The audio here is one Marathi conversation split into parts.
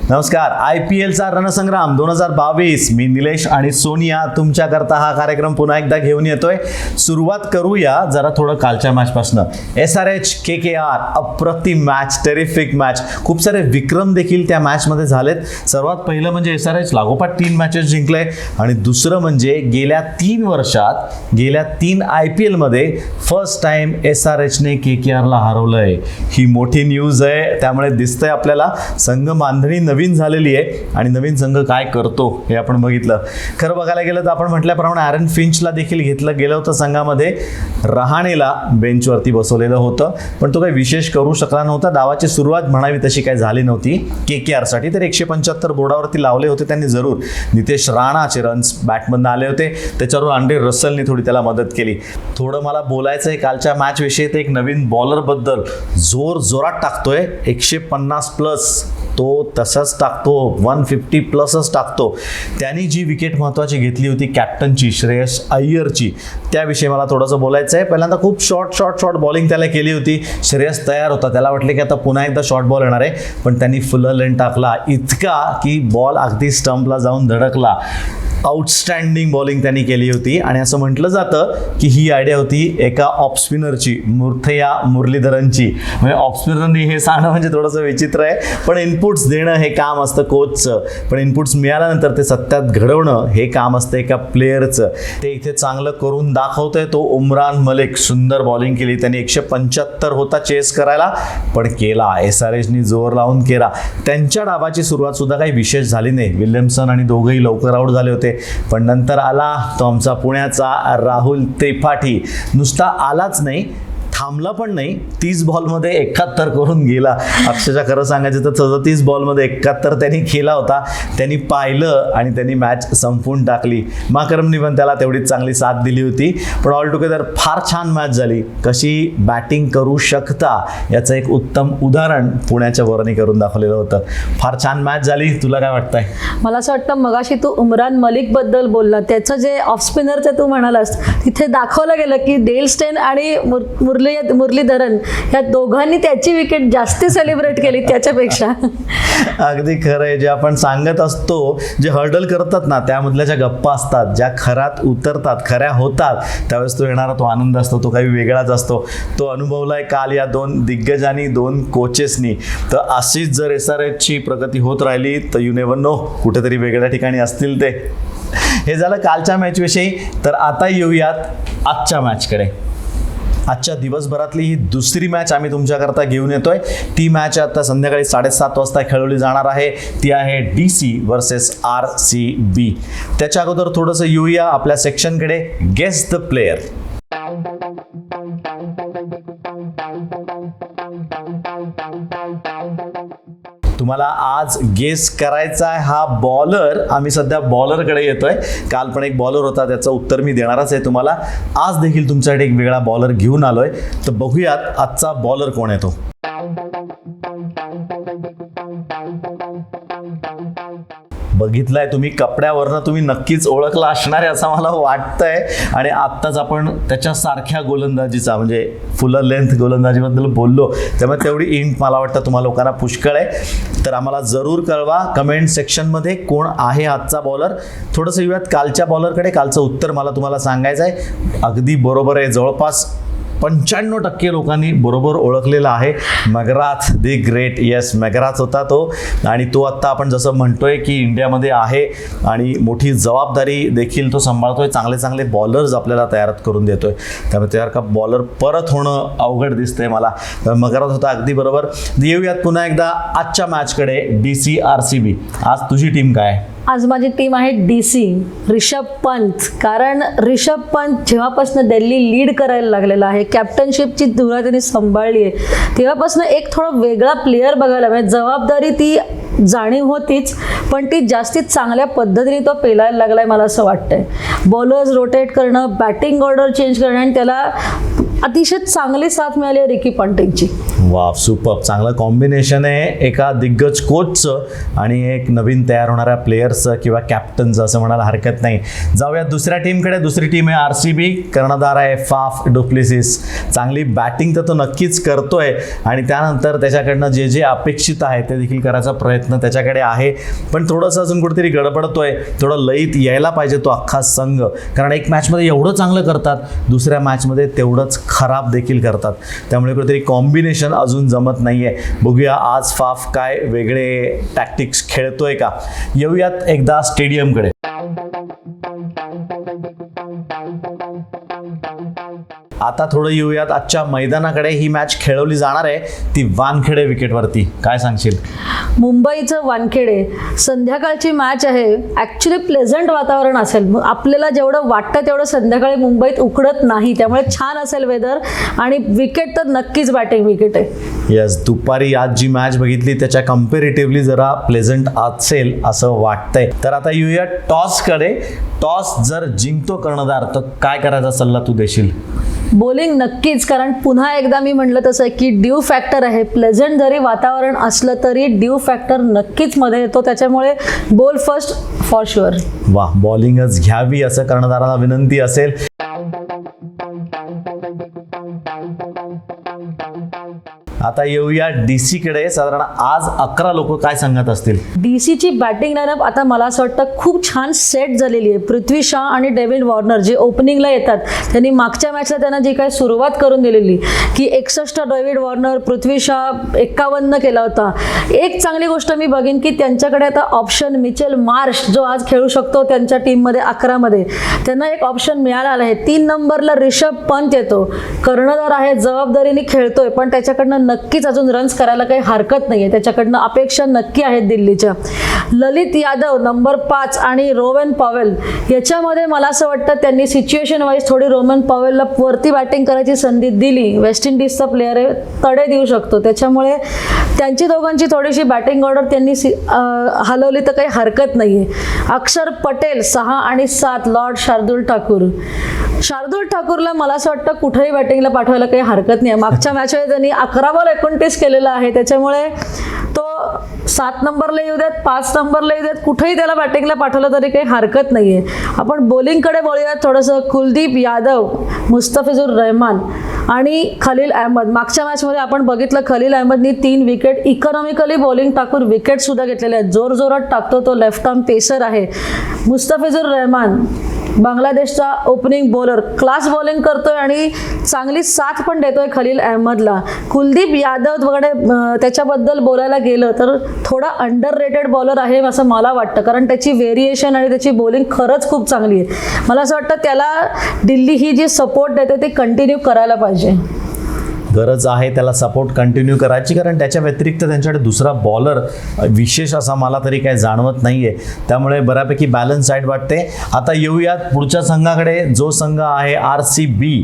नमस्कार. IPLचा रणसंग्राम 2022. मी निलेश आणि सोनिया तुमच्याकरता हा कार्यक्रम पुन्हा एकदा घेऊन येतोय. सुरुवात करूया जरा थोडं कालच्या मॅचपासनं. SRH KKR अप्रतिम मॅच, टेरिफिक मॅच. खूप सारे विक्रम देखील त्या मॅचमध्ये झालेत. सर्वात पहिलं म्हणजे SRH लागोपाठ 3 मॅचेस जिंकले आणि दुसरं म्हणजे गेल्या 3 वर्षात गेल्या 3 IPL मध्ये फर्स्ट टाइम SRHने KKRला हरवलंय. ही मोठी न्यूज आहे. त्यामुळे दिसतंय आपल्याला संघ बांधणी नवीन झालेली आहे आणि नवीन संघ काय करतो हे आपण बघितलं. खरं बघायला गेलं तर आपण म्हटल्याप्रमाणे ॲरन फिंचला देखील घेतलं गेलं होतं संघामध्ये. रहाणेला बेंचवरती बसवलेलं होतं पण तो काही विशेष करू शकला नव्हता. डावाची सुरुवात म्हणावी तशी काही झाली नव्हती KKRसाठी. तर 175 बोर्डावरती लावले होते त्यांनी जरूर. नितेश राणाचे रन्स बॅटमधनं आले होते. त्याच्यावर अँड्रे रसेलने थोडी त्याला मदत केली. थोडं मला बोलायचं आहे कालच्या मॅचविषयी. ते एक नवीन बॉलरबद्दल जोरात टाकतोय. 150+ तो तसंच टाकतो, 150 प्लसच टाकतो. त्यांनी जी विकेट महत्त्वाची घेतली होती कॅप्टनची, श्रेयस अय्यरची, त्याविषयी मला थोडंसं बोलायचं आहे. पहिल्यांदा खूप शॉर्ट बॉलिंग त्याला केली होती. श्रेयस तयार होता. त्याला वाटले की आता पुन्हा एकदा शॉर्ट बॉल येणार आहे पण त्यांनी फुल लेंथ टाकला इतका की बॉल अगदी स्टंपला जाऊन धडकला. आउटस्टँडिंग बॉलिंग त्यांनी केली होती आणि असं म्हटलं जातं की ही आयडिया होती एका ऑफ स्पिनरची, मुर्थया मुरलीधरनची. म्हणजे ऑफ स्पिनरनी हे सांगणं म्हणजे थोडंसं विचित्र आहे पण इनपुट्स देणं हे काम असतं कोचचं. पण इनपुट्स मिळाल्यानंतर ते सत्यात घडवणं हे काम असतं एका प्लेअरचं. ते इथे चांगलं करून दाखवतोय तो उमरान मलिक. सुंदर बॉलिंग केली त्यांनी. 175 होता चेस करायला पण केला. SRHनी जोर लावून केला. त्यांच्या डावाची सुरुवात सुद्धा काही विशेष झाली नाही. विल्यमसन आणि दोघंही लवकर आऊट झाले होते पण नंतर आला तो आमचा पुण्याचा राहुल त्रिपाठी. नुसता आलाच नाही, थांबला पण नाही. 30 बॉलमध्ये 71 करून गेला. अक्षरशः खरं सांगायचं तर 37 बॉलमध्ये 71 त्यांनी केला होता. त्यांनी पाहिलं आणि त्यांनी मॅच संपवून टाकली. माकरमनी पण त्याला तेवढीच चांगली साथ दिली होती. पण ऑल टुगेदर फार छान मॅच झाली. कशी बॅटिंग करू शकता याचं एक उत्तम उदाहरण पुण्याच्या वरनी करून दाखवलेलं होतं. फार छान मॅच झाली. तुला काय वाटतंय? मला असं वाटतं मगाशी तू उमरान मलिक बद्दल बोलला. त्याचं जे ऑफ स्पिनरचं तू म्हणालास तिथे दाखवलं गेलं की डेल स्टेन आणि मुरलीधरन या दोघांनी त्याची विकेट जास्ती सेलिब्रेट केली त्याच्यापेक्षा. अगदी खरं आहे. जे आपण सांगत असतो, जे हर्डल करतात ना त्यामधल्या ज्या गप्पा असतात, ज्या खरात उतरतात, खऱ्या होतात, त्यावेळेस तो येणारा तो आनंद असतो तो काही वेगळाच असतो. तो अनुभवलाय काल या 2 दिग्गजांनी, 2 कोचेसनी. तर अशीच जर SRHची प्रगती होत राहिली तर यू नेव्हर नो, कुठेतरी वेगळ्या ठिकाणी असतील ते. हे झालं कालच्या मॅचविषयी. तर आता येऊयात आजच्या मॅचकडे. आजच्या दिवसभरातली ही दुसरी मॅच आम्ही तुमच्याकरता घेऊन येतोय. ती मॅच आता संध्याकाळी 7:30 वाजता खेळवली जाणार आहे. ती आहे DC वर्सेस RCB. त्याच्या अगोदर थोडंसं येऊया आपल्या सेक्शनकडे, गेस द प्लेयर. तुम्हाला आज गेस करायचा आहे हा बॉलर. आम्ही सध्या बॉलरकडे येतोय. काल पण एक बॉलर होता, त्याचं उत्तर मी देणारच आहे तुम्हाला. आज देखील तुमच्याकडे एक वेगळा बॉलर घेऊन आलोय. तर बघूयात आजचा बॉलर कोण आहे तो. बघितलाय तुम्ही, कपड्यावरनं तुम्ही नक्कीच ओळखला असणार आहे असं मला वाटतंय. आणि आत्ताच आपण त्याच्यासारख्या गोलंदाजीचा म्हणजे फुल लेंथ गोलंदाजीबद्दल बोललो, त्यामुळे तेवढी इंट मला वाटतं तुम्हाला लोकांना पुष्कळ आहे. तर आम्हाला जरूर कळवा कमेंट सेक्शनमध्ये कोण आहे आजचा बॉलर. थोडंसं येऊयात कालच्या बॉलरकडे. कालचं उत्तर मला तुम्हाला सांगायचं आहे. अगदी बरोबर आहे. जवळपास 95% लोकांनी बरोबर ओळखलेला आहे. मॅग्राथ दी ग्रेट. येस, मॅग्राथ होता तो. आणि तो आत्ता आपण जसं म्हणतोय की इंडियामध्ये आहे आणि मोठी जबाबदारी देखील तो सांभाळतोय. चांगले बॉलर्स आपल्याला तयार करून देतोय. त्यामुळे तयार का बॉलर परत होणं अवघड दिसतंय मला. मॅग्राथ होता अगदी बरोबर. येऊयात पुन्हा एकदा आजच्या मॅचकडे. DC RCB. आज तुझी टीम काय? आज माझी टीम आहे DC, रिषभ पंत. कारण रिषभ पंत जेव्हापासून दिल्ली लीड करायला लागलेला आहे, कॅप्टनशिपची धुरा त्यांनी सांभाळली आहे, तेव्हापासून एक थोडा वेगळा प्लेअर बघायला म्हणजे जबाबदारी ती जाणीव होतीच पण ती जास्तीत चांगल्या पद्धतीने तो पेलायला लागलाय मला असं वाटतंय. बॉलर्स रोटेट करणं, बॅटिंग ऑर्डर चेंज करणं आणि त्याला अतिशय चांगली साथ मिळाली आहे रिकी पंटिंगची. वा सुपर, चांगलं कॉम्बिनेशन आहे एका दिग्गज कोचचं आणि एक नवीन तयार होणाऱ्या प्लेयर्सचं किंवा कॅप्टनचं असं म्हणायला हरकत नाही. जाऊया दुसऱ्या टीमकडे. दुसरी टीम आहे RCB. कर्णधार आहे फाफ डुप्लेसिस. चांगली बॅटिंग तर तो नक्कीच करतोय आणि त्यानंतर त्याच्याकडनं जे जे अपेक्षित आहे ते देखील करायचा प्रयत्न त्याच्याकडे आहे. पण थोडंसं अजून कुठेतरी गडबडतोय, थोडं लयीत यायला पाहिजे तो अख्खा संघ, कारण एक मॅचमध्ये एवढं चांगलं करतात, दुसऱ्या मॅचमध्ये तेवढंच खराब देखील करतात. त्यामुळे कुठेतरी कॉम्बिनेशन अजून जमत नाहीये. बघूया आज फाफ काय वेगळे टॅक्टिक्स खेळतोय का. येऊयात एकदा स्टेडियमकडे. आता थोडं येऊयात आजच्या मैदानाकडे. ही मॅच खेळवली जाणार आहे ती वानखेडे विकेटवरती. काय सांगशील? मुंबईचं वानखेडे. संध्याकाळची मॅच आहे. ॲक्च्युली प्लेझंट वातावरण असेल. आपल्याला जेवढं वाटतं तेवढं संध्याकाळी मुंबईत उकडत नाही, त्यामुळे छान असेल वेदर आणि विकेट तर नक्कीच बॅटिंग विकेट आहे. यस, दुपारी आज जी मॅच बघितली त्याच्या कम्पॅरेटिव्हली जरा प्लेझंट असेल असं वाटतंय. तर आता येऊया टॉसकडे. टॉस जर जिंकतो कर्णधार तर काय करायचा सल्ला तू देशील? बॉलिंग नक्कीच, कारण पुन्हा एकदा मी म्हटलं तसं की ड्यू फॅक्टर आहे. प्लेझंट जरी वातावरण असलं तरी ड्यू फॅक्टर नक्कीच मध्ये येतो, त्याच्यामुळे बॉल फर्स्ट फॉर शुअर. वा, बॉलिंगच घ्यावी असं कर्णधाराला विनंती असेल. आता येऊया DCकडे. साधारण आज 11 लोक काय सांगत असतील? DCची बॅटिंग लाईनअप आता मला असं वाटतं खूप छान सेट झालेली आहे. पृथ्वी शॉ आणि डेव्हिड वॉर्नर जे ओपनिंगला येतात, त्यांनी मागच्या मॅचला त्यांना जी काही सुरुवात करून दिलेली की 61 डेव्हिड वॉर्नर, पृथ्वी शॉ 51 केला होता. एक चांगली गोष्ट मी बघीन की त्यांच्याकडे आता ऑप्शन मिचेल मार्श जो आज खेळू शकतो त्यांच्या टीममध्ये 11 मध्ये, त्यांना एक ऑप्शन मिळाला आहे. 3 नंबरला रिषभ पंत येतो. कर्णधार आहे, जबाबदारीने खेळतोय, पण त्याच्याकडनं नक्कीच अजून रन्स करायला काही हरकत नाहीये. त्याच्याकडनं अपेक्षा नक्की आहेत दिल्लीच्या. ललित यादव नंबर 5 आणि रोवन पॉवेल याच्यामध्ये मला असं वाटतं त्यांनी सिच्युएशन वाईज थोडी रोवन पॉवेलला वरती बॅटिंग करायची संधी दिली. वेस्ट इंडिजचा प्लेअर आहे, तडे देऊ शकतो, त्याच्यामुळे त्यांची दोघांची थोडीशी बॅटिंग ऑर्डर त्यांनी हलवली तर काही हरकत नाहीये. अक्षर पटेल 6 आणि 7 लॉर्ड शार्दुल ठाकूर. शार्दुल ठाकूरला मला असं वाटतं कुठेही बॅटिंगला पाठवायला काही हरकत नाही. मागच्या मॅचमध्ये त्यांनी 11 बॉल 29 केलेला आहे, त्याच्यामुळे तो 7 नंबरला येऊ देत, 5 नंबरला येऊ देत, कुठेही त्याला बॅटिंगला पाठवलं तरी काही हरकत नाहीये. आपण बॉलिंगकडे बोलूयात थोडंसं. कुलदीप यादव, मुस्तफिजुर रहमान आणि खलील अहमद. मागच्या मॅचमध्ये आपण बघितलं खलील अहमदनी 3 विकेट इकॉनॉमिकली बॉलिंग टाकून विकेट सुद्धा घेतलेले आहेत. जोरजोरात टाकतो तो, लेफ्ट आर्म पेसर आहे. मुस्तफिजुर रहमान बांगलादेशचा ओपनिंग बॉलर, क्लास बॉलिंग करतोय आणि चांगली साथ पण देतोय खलील अहमदला. कुलदीप यादवकडे त्याच्याबद्दल बोलायला गेलं तर थोडा अंडररेटेड बॉलर आहे असं मला वाटतं, कारण त्याची व्हेरिएशन आणि त्याची बॉलिंग खरंच खूप चांगली आहे. मला असं वाटतं त्याला दिल्ली ही जी सपोर्ट देते ते कंटिन्यू करायला पाहिजे. गरज आहे त्याला सपोर्ट कंटिन्यू करायची, कारण त्याच्या व्यतिरिक्त त्यांच्याकडे दुसरा बॉलर विशेष असा मला तरी काही जाणवत नाहीये. त्यामुळे बऱ्यापैकी बॅलन्स साईड वाटते. आता येऊयात पुढच्या संघाकडे, जो संघ आहे RCB.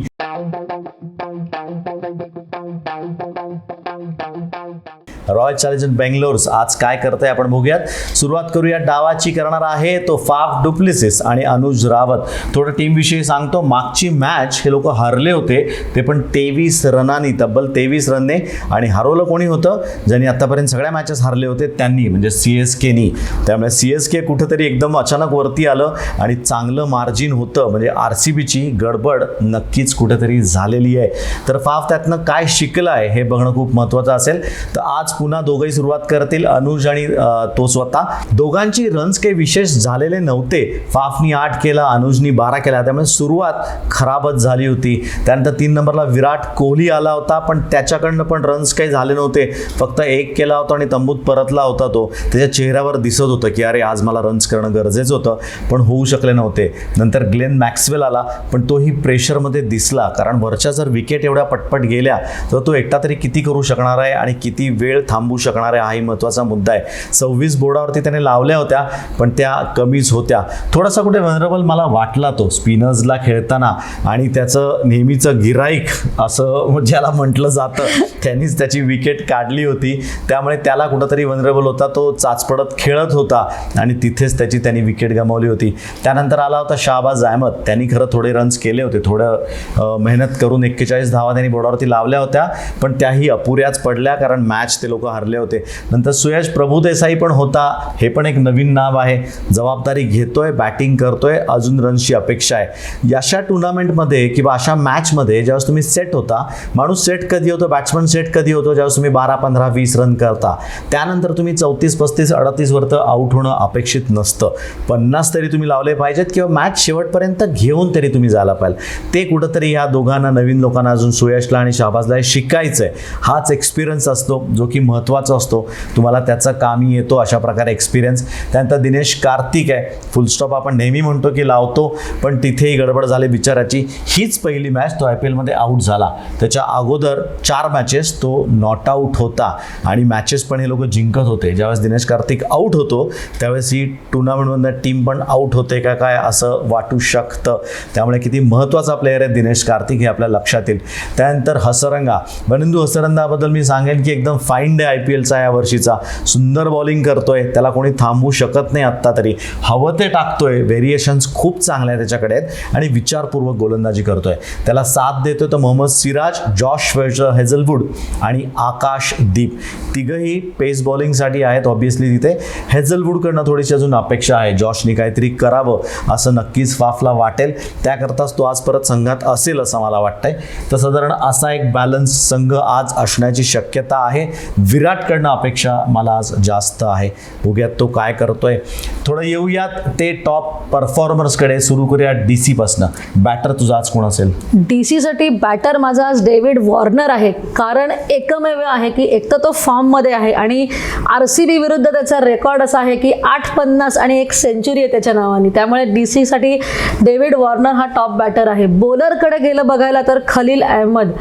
रॉयल चॅलेंजर्स बेंगलोर आज काय करतंय आपण बघूयात. सुरुवात करूया. डावाची करणार आहे तो फाफ डुप्लेसिस आणि अनुज रावत. थोडं टीमविषयी सांगतो. मागची मॅच हे लोक हरले होते, ते पण 23 रनांनी, तब्बल 23 रनने. आणि हरवलं कोणी होतं? ज्यांनी आतापर्यंत सगळ्या मॅचेस हरले होते त्यांनी, म्हणजे CSKनी. त्यामुळे CSK कुठंतरी एकदम अचानक वरती आलं आणि चांगलं मार्जिन होतं. म्हणजे RCBची गडबड नक्कीच कुठेतरी झालेली आहे. तर फाफ त्यातनं काय शिकलाय हे बघणं खूप महत्त्वाचं असेल. तर आज पुन्हा दोघंही सुरुवात करतील, अनुज आणि तो स्वतः. दोघांची रन्स काही विशेष झालेले नव्हते. फाफनी 8 केला, अनुजनी 12 केला, त्यामुळे सुरुवात खराबच झाली होती. त्यानंतर 3 नंबरला विराट कोहली आला होता, पण त्याच्याकडनं पण रन्स काही झाले नव्हते. फक्त 1 केला होता आणि तंबूत परतला होता तो. त्याच्या चेहऱ्यावर दिसत होतं की अरे आज मला रन्स करणं गरजेचं होतं, पण होऊ शकले नव्हते. नंतर ग्लेन मॅक्सवेल आला, पण तोही प्रेशरमध्ये दिसला, कारण वरच्या जर विकेट एवढ्या पटपट गेल्या तर तो एकटा तरी किती करू शकणार आहे आणि किती वेळ थांबू शकणार आहे हाही महत्त्वाचा मुद्दा आहे. 26 बोर्डावरती त्याने लावल्या होत्या पण त्या कमीच होत्या. थोडासा कुठे वनरेबल मला वाटला तो स्पिनर्सला खेळताना, आणि त्याचं नेहमीचं गिराईक असं ज्याला म्हटलं जातं त्यांनीच त्याची विकेट काढली होती, त्यामुळे त्याला कुठंतरी वनरेबल होता. तो चाचपडत खेळत होता आणि तिथेच त्यांनी विकेट गमावली होती. त्यानंतर आला होता शाहबाज अहमद. त्यांनी खरं थोडे रन्स केले होते, थोडं मेहनत करून 41 धावा त्यांनी बोर्डावरती लावल्या होत्या पण त्याही अपुऱ्याच पडल्या कारण मॅच ते लोक हरले होते. नंतर सुयश प्रभुदेसाई पण होता, हे पण एक नवीन नाव आहे. जबाबदारी घेतोय, बॅटिंग करतोय, अजून रन्सची अपेक्षा आहे. अशा टुर्नामेंटमध्ये किंवा अशा मॅचमध्ये ज्यावेळेस तुम्ही सेट होता, माणूस सेट कधी होतो, बॅट्समन सेट कधी होतो, ज्यावेळेस तुम्ही 12, 15, 20 रन करता, त्यानंतर तुम्ही 34, 35, 38 वरती आउट होणं अपेक्षित नसतं. 50 तरी तुम्ही लावले पाहिजेत किंवा मॅच शेवटपर्यंत घेऊन तरी तुम्ही जायला पाहिजे. ते कुठंतरी ह्या दोघांना, नवीन लोकांना, अजून सुयशला आणि शाहबाजला शिकायचं आहे. हाच एक्सपिरियन्स असतो जो की महत्त्वाचा असतो. तुम्हाला त्याचा कामी येतो अशा प्रकारे एक्सपिरियन्स. त्यानंतर दिनेश कार्तिक आहे. फुलस्टॉप आपण नेहमी म्हणतो की लावतो पण तिथेही गडबड झाली बिचाराची. हीच पहिली मॅच तो IPL मध्ये आऊट झाला. त्याच्या अगोदर 4 मॅचेस तो नॉट आऊट होता आणि मॅचेस पण हे लोक जिंकत होते. ज्यावेळेस दिनेश कार्तिक आऊट होतो त्यावेळेस ही टुर्नामेंटमधनं टीम पण आऊट होते का काय असं वाटू शकतं. त्यामुळे किती महत्त्वाचा प्लेअर आहे दिनेश कार्तिक हे आपल्या लक्षात येईल. त्यानंतर हसरंगा, बनिंदू हसरंगाबद्दल मी सांगेन की एकदम फाईन डे IPLचा या वर्षीचा. सुंदर बॉलिंग करतोय, त्याला कोणी थांबवू शकत नाही आत्ता तरी. हवं ते टाकतोय, व्हेरिएशन्स खूप चांगले आहेत त्याच्याकडे आहेत आणि विचारपूर्वक गोलंदाजी करतोय. त्याला साथ देतोय तर मोहम्मद सिराज, जॉश हेझलवूड आणि आकाशदीप. तिघही पेस बॉलिंगसाठी आहेत. ऑब्व्हियसली तिथे हेझलवूडकडनं थोडीशी अजून अपेक्षा आहे. जॉशनी काहीतरी करावं असं नक्कीच फाफला वाटेल, त्याकरताच तो आज परत संघात असेल असं मला वाटतंय. तर साधारण असा एक बॅलन्स संघ आज असण्याची शक्यता आहे. विराटकडनं अपेक्षा मला आज जास्त आहे. बघूयात तो काय करतोय. थोडं येऊयात ते टॉप परफॉर्मर्सकडे. सुरू करूया DC पासनं. बॅटर तुझा आज कोण असेल? DC साठी बॅटर माझा आज डेव्हिड वॉर्नर आहे, कारण एकमेव आहे की एक तर तो फॉर्ममध्ये आहे आणि RCB विरुद्ध त्याचा रेकॉर्ड असा आहे की 850 आणि 1 सेंचुरी आहे त्याच्या नावाने. त्यामुळे DC साठी डेव्हिड वॉर्नर हा टॉप बॅटर आहे. बॉलरकडे गेलं बघायला तर खलील अहमद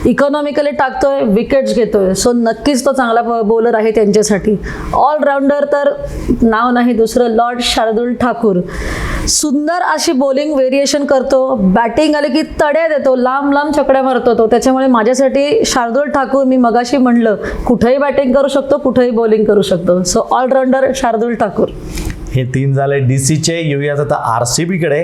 इकॉनॉमिकली टाकतोय, विकेट्स घेतोय, सो नक्कीच तो चांगला बॉलर आहे त्यांच्यासाठी. ऑलराऊंडर तर नाव नाही दुसरं, लॉर्ड शार्दुल ठाकूर. सुंदर अशी बॉलिंग व्हेरिएशन करतो, बॅटिंग आले की तड्या देतो, लांब लांब छकड्या मारतो तो. त्याच्यामुळे माझ्यासाठी शार्दुल ठाकूर, मी मगाशी म्हणलं, कुठेही बॅटिंग करू शकतो, कुठेही बॉलिंग करू शकतो. So allrounder Shardul Thakur. हे 3 झाले DCचे. येऊयात आता RCBकडे.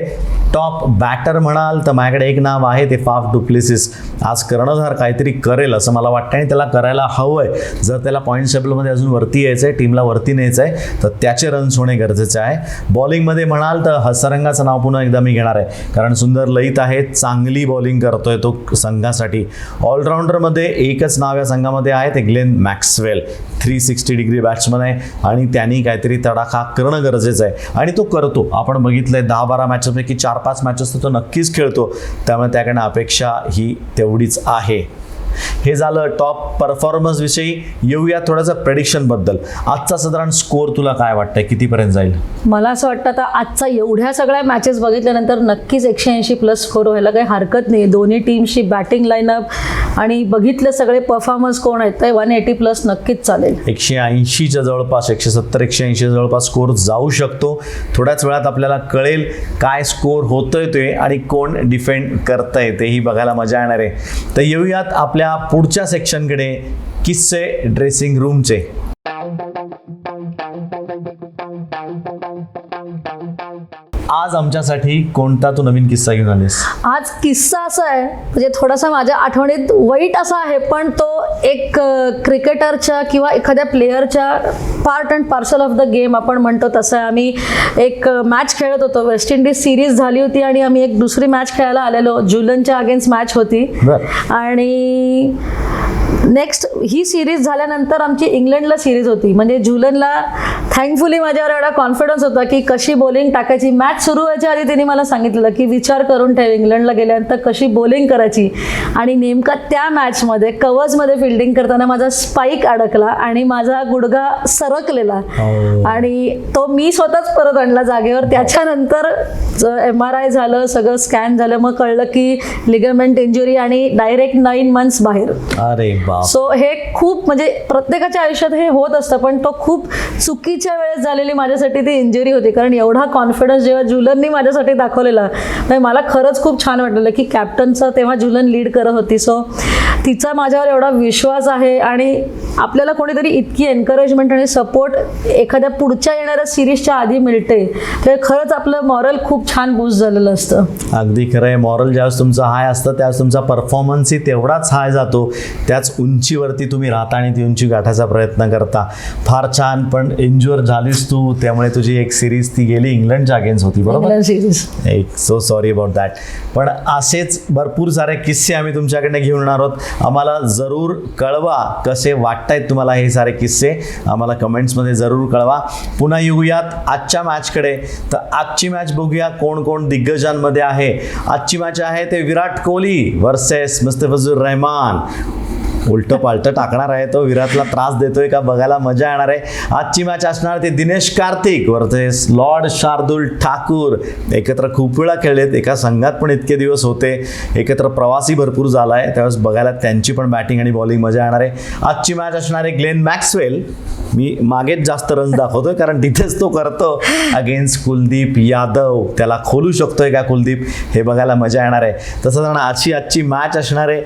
टॉप बॅटर म्हणाल तर माझ्याकडे एक नाव आहे, ते फाफ डु प्लेसिस. आज कर्णधार काहीतरी करेल असं मला वाटतं आणि त्याला करायला हवं आहे. जर त्याला पॉईंट टेबलमध्ये अजून वरती यायचं आहे, टीमला वरती न्यायचं आहे, तर त्याचे रन्स होणे गरजेचे आहे. बॉलिंगमध्ये म्हणाल तर हसरंगाचं नाव पुन्हा एकदा मी घेणार आहे, कारण सुंदर लयित आहे, चांगली बॉलिंग करतोय तो संघासाठी. ऑलराऊंडरमध्ये एकच नाव या संघामध्ये आहे, ते ग्लेन मॅक्सवेल. 360 डिग्री बॅट्समन आहे आणि त्यांनी काहीतरी तडाखा करणं गरजेचं आहे आणि तो करतो. आपण बघितलंय 10-12 मॅचेसपैकी 4-5 मॅचेस तो नक्कीच खेळतो, त्यामुळे त्याकडनं अपेक्षा ही तेवढीच आहे. हे झालं टॉप परफॉर्मन्स विषयी. येऊया थोडंसं प्रेडिक्शनबद्दल. आजचा साधारण स्कोअर तुला काय वाटतंय, कितीपर्यंत जाईल? मला असं वाटतं आता आजचा एवढ्या सगळ्या मॅचेस बघितल्यानंतर नक्कीच 180+ स्कोर व्हायला काही हरकत नाही. दोन्ही टीमची बॅटिंग लाईनअप आणि बघितले सगळे परफॉर्मन्स कोण आहेत, तर 180+ नक्कीच चालेल. 180च्या जवळपास, 170-180 जवळपास स्कोर जाऊ शकतो. थोड्याच वेळात आपल्याला कळेल काय स्कोर होतोय ते आणि कोण डिफेंड करतंय तेही बघायला मजा येणार आहे. तर येऊयात आपल्या पुढच्या सेक्शनकडे, किस्से ड्रेसिंग रूमचे. आज आमच्यासाठी कोणता तू नवीन किस्सा घेऊन आलीस? आज किस्सा असा आहे, म्हणजे थोडासा माझ्या आठवणीत वाईट असा आहे, पण तो एक क्रिकेटरच्या किंवा एखाद्या प्लेअरच्या part and parcel of the game आपण म्हणतो तसं आहे. आम्ही एक मॅच खेळत होतो, वेस्ट इंडिज सिरीज झाली होती आणि आम्ही एक दुसरी मॅच खेळायला आलेलो. झुलनच्या अगेन्स्ट मॅच होती आणि नेक्स्ट ही सिरीज झाल्यानंतर आमची इंग्लंडला सिरीज होती. म्हणजे झुलनला थँकफुली माझ्यावर एवढा कॉन्फिडन्स होता की कशी बॉलिंग टाकायची. मॅच सुरू व्हायच्या आधी तिने मला सांगितलेलं की विचार करून ठेव इंग्लंडला गेल्यानंतर कशी बॉलिंग करायची. आणि नेमका त्या मॅचमध्ये कवर्समध्ये फिल्डिंग करताना माझा स्पाईक अडकला आणि माझा गुडघा सरकलेला आणि तो मी स्वतःच परत आणला जागेवर. त्याच्यानंतर MRI झालं, सगळं स्कॅन झालं, मग कळलं की लिगामेंट इंजुरी आणि डायरेक्ट 9 months बाहेर. अरे बाप. सो हे खूप म्हणजे प्रत्येकाच्या आयुष्यात हे होत असतं, पण तो खूप चुकीच्या वेळेस झालेली माझ्यासाठी ती इंजुरी होती. कारण एवढा कॉन्फिडन्स जेव्हा जुलननी माझ्यासाठी दाखवलेला, म्हणजे मला खरंच खूप छान वाटलेलं की कॅप्टनचा तेव्हा जुलन लीड करत होती. सो तिचा माझ्यावर एवढा विश्वास आहे आणि आपल्याला कोणीतरी इतकी एनकरेजमेंट आणि सपोर्ट एखाद्या पुढच्या येणाऱ्या सिरीजच्या आधी मिळते, तर खरंच आपलं मॉरल खूप छान बूस्ट झालेलं असतं. अगदी खरं आहे. मॉरल ज्यावेळेस तुमचं हाय असतं त्यावेळेस तुमचा परफॉर्मन्सही तेवढाच हाय जातो. त्याच उंचीवरती तुम्ही राहता आणि ती उंची गाठायचा प्रयत्न करता. फार छान. पण इंज्युअर झालीस तू, त्यामुळे तुझी एक सिरीज ती गेली इंग्लंडच्या अगेन्स्ट होती, बरोबर? England series. एक सो सॉरी अबाउट दॅट. पण असेच भरपूर सारे किस्से आम्ही तुमच्याकडनं घेऊन येणार आहोत. आम्हाला जरूर कळवा कसे वाटतायत तुम्हाला हे सारे किस्से. आम्हाला कमेंट्समध्ये जरूर कळवा. पुन्हा येऊयात आजच्या मॅचकडे. तर आजची मॅच बघूया कोण कोण दिग्गजांमध्ये आहे. आजची मॅच आहे ते विराट कोहली वर्सेस मुस्तफिजुर रहमान. उलटं पालटं टाकणार आहे तो, विराटला त्रास देतोय का बघायला मजा येणार आहे. आजची मॅच असणार ते दिनेश कार्तिक वर्सेस लॉर्ड शार्दुल ठाकूर. एकत्र खूप वेळा खेळलेत, एका संघात पण इतके दिवस होते, एकत्र प्रवासही भरपूर झाला आहे, त्यावेळेस बघायला त्यांची पण बॅटिंग आणि बॉलिंग मजा येणार आहे. आजची मॅच असणार आहे ग्लेन मॅक्सवेल. मी मागेच जास्त रन्स दाखवतोय कारण तिथेच तो करतो अगेन्स्ट कुलदीप यादव. त्याला खोलू शकतोय का कुलदीप, हे बघायला मजा येणार आहे. तसंच आजची मॅच असणार आहे.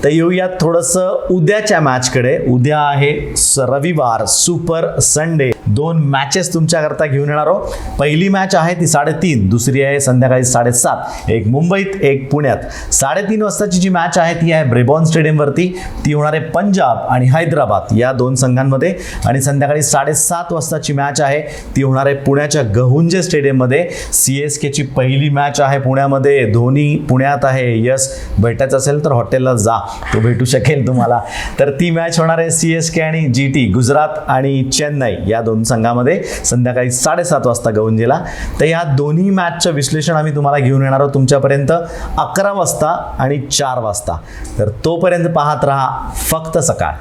तर येऊयात थोडंसं उद्याच्या मॅचकडे. उद्या आहे रविवार, सुपर संडे. 2 मॅचेस तुमच्याकरता घेऊन येणार आहोत. पहिली मॅच आहे ती 3:30, दुसरी आहे संध्याकाळी 7:30. एक मुंबईत, एक पुण्यात. 3:30 वाजताची जी मॅच आहे ती आहे ब्रेबॉर्न स्टेडियमवरती. ती होणार आहे पंजाब आणि हैदराबाद या 2 संघांमध्ये. आणि संध्याकाळी 7:30 वाजताची मॅच आहे ती होणार आहे पुण्याच्या गहुंजे स्टेडियममध्ये. CSKची पहिली मॅच आहे पुण्यामध्ये. धोनी पुण्यात आहे. यस, भेटायचं असेल तर हॉटेलला जा, तो भेटू शकेल तुम्हाला. तर ती मॅच होणार आहे CSK आणि GT, गुजरात आणि चेन्नई या 2 संघामध्ये संध्याकाळी 7:30 वाजता गहुंजेला. तर या दोन्ही मॅचचं विश्लेषण आम्ही तुम्हाला घेऊन येणार आहोत तुमच्यापर्यंत 11 वाजता आणि 4 वाजता. तर तोपर्यंत पाहत राहा फक्त सकाळ.